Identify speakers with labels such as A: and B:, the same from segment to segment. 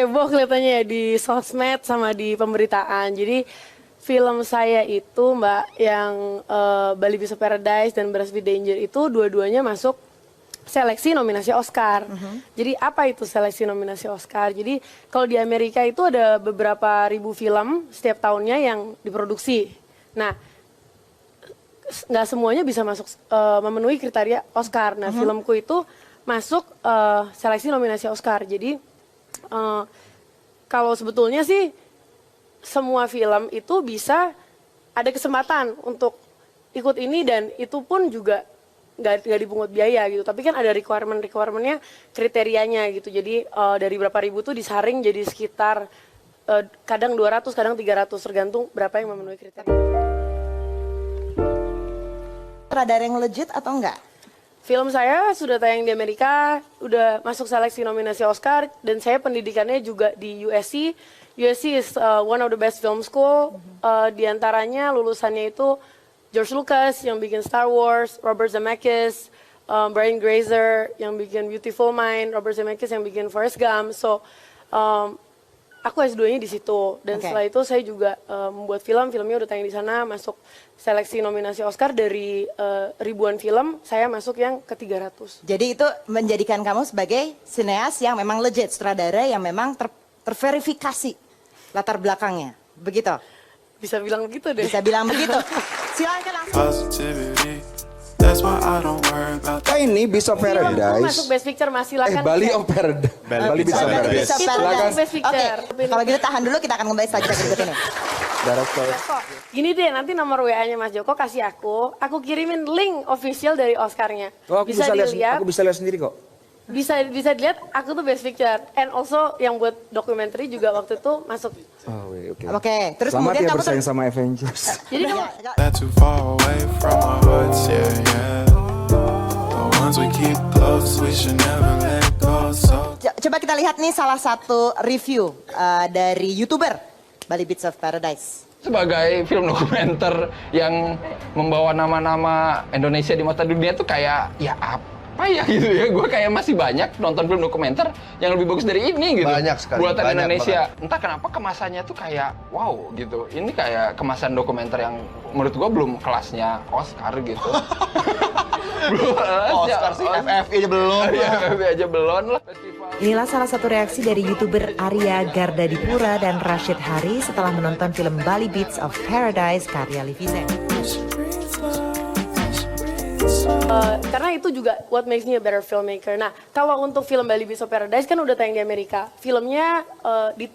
A: heboh kelihatannya ya di sosmed sama di pemberitaan. Jadi film saya itu Mbak yang Bali Beats of Paradise dan Beras with Danger itu dua-duanya masuk seleksi nominasi Oscar. Jadi apa itu seleksi nominasi Oscar? Jadi kalau di Amerika itu ada beberapa ribu film setiap tahunnya yang diproduksi. Nah, nggak semuanya bisa masuk memenuhi kriteria Oscar. Nah, filmku itu masuk seleksi nominasi Oscar. Jadi kalau sebetulnya sih semua film itu bisa ada kesempatan untuk ikut ini dan itu pun juga nggak dipungut biaya gitu. Tapi kan ada requirementnya, kriterianya gitu. Jadi dari berapa ribu tuh disaring jadi sekitar kadang 200, kadang 300 tergantung berapa yang memenuhi kriteria.
B: Sutradara yang legit atau enggak?
A: Film saya sudah tayang di Amerika, udah masuk seleksi nominasi Oscar, dan saya pendidikannya juga di USC. USC is one of the best film school. Di antaranya lulusannya itu George Lucas yang bikin Star Wars, Robert Zemeckis, Brian Grazer yang bikin Beautiful Mind, Robert Zemeckis yang bikin Forrest Gump. So aku S2-nya di situ, dan setelah itu saya juga membuat filmnya udah tayang di sana, masuk seleksi nominasi Oscar dari ribuan film, saya masuk yang ke 300.
B: Jadi itu menjadikan kamu sebagai sineas yang memang legit, sutradara yang memang terverifikasi latar belakangnya, begitu?
A: Bisa bilang begitu deh.
B: Bisa bilang begitu. Silakan langsung.
C: Ini Beats of Paradise.
A: Masuk Best Picture, Mas, silakan.
C: Bali of Paradise. Bali Beats of Paradise.
A: Itu Best Picture.
B: Kalau gitu tahan dulu, kita akan kembali setelah kita berikut ini.
A: Gini deh, nanti nomor WA-nya Mas Joko kasih aku kirimin link official dari Oscar-nya.
D: Oh,
A: bisa dilihat.
D: Aku bisa lihat sendiri kok.
A: Bisa dilihat, aku tuh Best Picture. And also yang buat dokumenter juga waktu itu masuk.
D: Oh, oke.
B: Oke, terus
D: Selamat
B: kemudian
D: ya
B: kamu
D: bersaing sama Avengers.
A: Jadi kamu
E: Too far away from our hoods, yeah, yeah. The ones we keep close, we should never let go. So
B: coba kita lihat nih salah satu review dari YouTuber Bali Beats of Paradise.
F: Sebagai film dokumenter yang membawa nama-nama Indonesia di mata dunia tuh kayak ya apa ya gitu ya. Gue kayak masih banyak nonton film dokumenter yang lebih bagus dari ini gitu.
C: Banyak sekali.
F: Buatan
C: banyak
F: Indonesia.
C: banget.
F: Entah kenapa kemasannya tuh kayak wow gitu. Ini kayak kemasan dokumenter yang menurut gue belum kelasnya Oscar gitu.
C: Oscar sih, FFI aja belum.
F: Iya, FFI aja belum lah. Festival.
G: Inilah salah satu reaksi dari YouTuber Arya Gardadipura dan Rashid Hari setelah menonton film Bali Beats of Paradise karya Livi Zen.
A: karena itu juga what makes me a better filmmaker. Nah, kalau untuk film Bali Beats of Paradise kan udah tayang di Amerika. Filmnya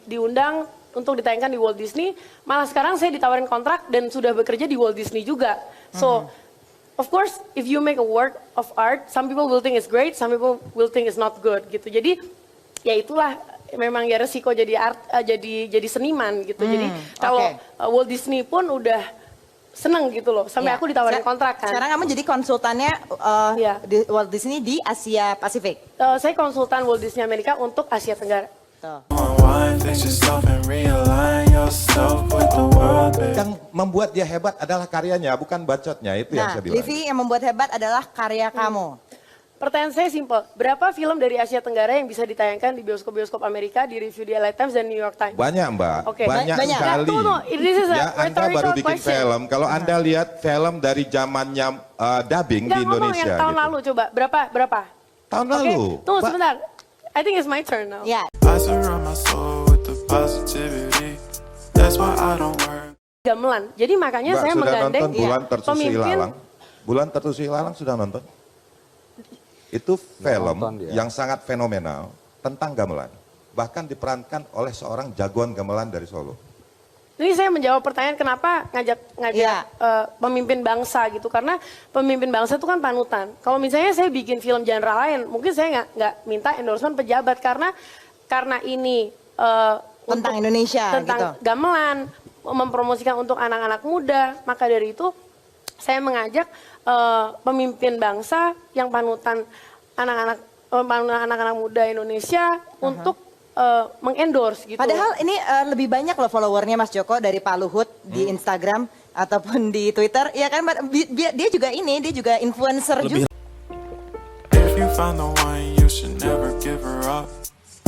A: diundang untuk ditayangkan di Walt Disney. Malah sekarang saya ditawarin kontrak dan sudah bekerja di Walt Disney juga. So, of course, if you make a work of art, some people will think it's great, some people will think it's not good gitu. Jadi, ya itulah memang ya resiko jadi jadi seniman gitu. Jadi kalau Walt Disney pun udah seneng gitu loh, sampai aku ditawarin kontrak kan.
B: Sekarang kamu jadi konsultannya di Walt Disney di Asia Pasifik.
A: Saya konsultan Walt Disney Amerika untuk Asia Tenggara.
H: Yang membuat dia hebat adalah karyanya, bukan bacotnya, itu yang saya bilang.
B: Livi, yang membuat hebat adalah karya kamu.
A: Pertanyaan saya simpel, berapa film dari Asia Tenggara yang bisa ditayangkan di bioskop-bioskop Amerika, di review di LA Times dan New York Times?
H: Banyak Mbak,
A: Oke.
H: banyak sekali.
A: This is a
H: Ya, Anda baru bikin
A: question.
H: film, kalau Anda lihat film dari zamannya dubbing di
A: ngomong
H: Indonesia.
A: yang tahun
H: gitu.
A: lalu coba, berapa?
H: Tahun
A: Oke,
H: lalu.
A: tunggu sebentar. I think it's my turn now.
B: Ya.
E: I surround my soul with the positivity. That's why I don't work.
A: Gamelan. Jadi makanya
H: Mbak,
A: saya
H: sudah
A: menggandeng
H: nonton Bulan Tersusi
A: pemimpin.
H: Ilalang? Bulan Tersusi Ilalang sudah nonton? Itu film yang sangat fenomenal tentang gamelan. Bahkan diperankan oleh seorang jagoan gamelan dari Solo.
A: Ini saya menjawab pertanyaan kenapa ngajak pemimpin bangsa gitu, karena pemimpin bangsa itu kan panutan. Kalau misalnya saya bikin film genre lain, mungkin saya nggak minta endorsement pejabat karena ini
B: Tentang Indonesia
A: tentang
B: gitu.
A: gamelan, mempromosikan untuk anak-anak muda. Maka dari itu saya mengajak pemimpin bangsa yang panutan anak-anak muda Indonesia untuk mengendorse gitu.
B: Padahal ini lebih banyak loh followernya Mas Joko dari Pak Luhut di Instagram ataupun di Twitter. Ya kan, dia juga influencer juga.
E: If you find the one, you should never give her up.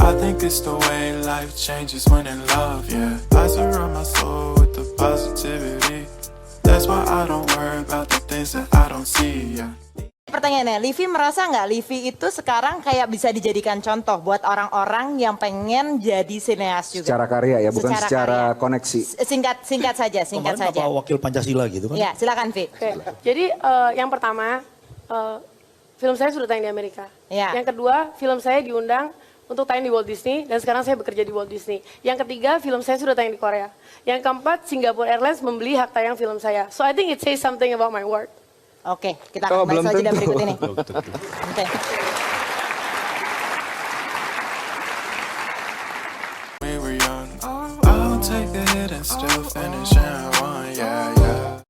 E: I think it's the way life changes when in love, yeah. I surround my soul with the positivity. That's why I don't worry about the things that I don't see, yeah.
B: Pertanyaannya, Livi merasa nggak Livi itu sekarang kayak bisa dijadikan contoh buat orang-orang yang pengen jadi sineas juga?
D: Secara karya ya, bukan secara
B: karya.
D: koneksi.
B: Singkat saja, singkat
I: Kemarin
B: saja.
I: Bapak wakil Pancasila gitu kan?
B: Ya, silakan Vi.
A: Oke, jadi yang pertama, film saya sudah tayang di Amerika.
B: Ya.
A: Yang kedua, film saya diundang untuk tayang di Walt Disney, dan sekarang saya bekerja di Walt Disney. Yang ketiga, film saya sudah tayang di Korea. Yang keempat, Singapore Airlines membeli hak tayang film saya. So I think it says something about my work.
B: Oke, kita akan bahas saja berikut ini. Oke.
E: We were young. I'll take the hit and still finish in one, yeah, yeah.